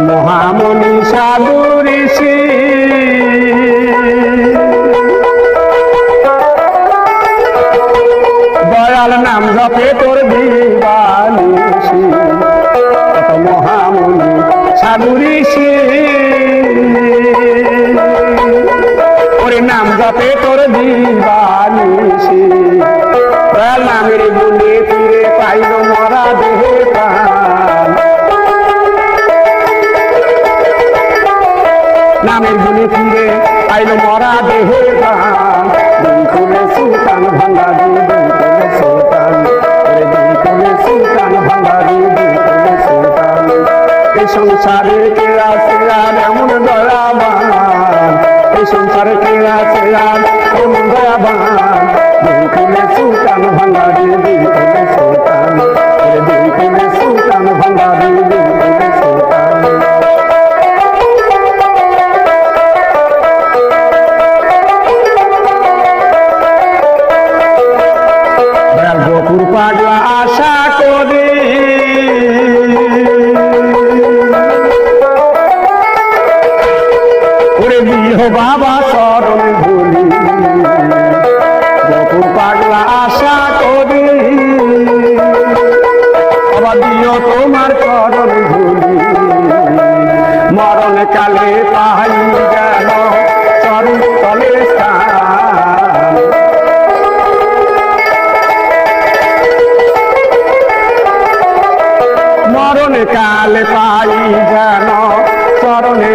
মহামণি সাধু ঋষি দয়াল নাম জপে তোর দিবানিশি কত মহামণি সাধু ঋষি ওরে নাম জপে তোর দিবানিশি দয়াল নামের গুণে ফিরে পাইল মরা দেহে প্রাণ নামের গুণে ফিরে পাইল মরা দেহে প্রাণ দুই সুলতান ভান্ডারি দুই সুলতান দুই সুলতান ভান্ডারি দুই সুলতান এই সংসারে কে আছে আর এমন দয়াবান এই সংসারে কে আছে আর এমন দয়াবান দুই সুলতান ভান্ডারি দুই সুলতান দুই সুলতান ভান্ডারি দুই সুলতান গোপুর পাগলা আশা করি ওরে দিও বাবা চরণ ধুলি গোপুর পাগলা আশা করি বাবা দিও তোমার চরণ ধুলি মরণ কালে পাই গেল চরণ তলে স্থান মরণ কালে পাই যেন চরণে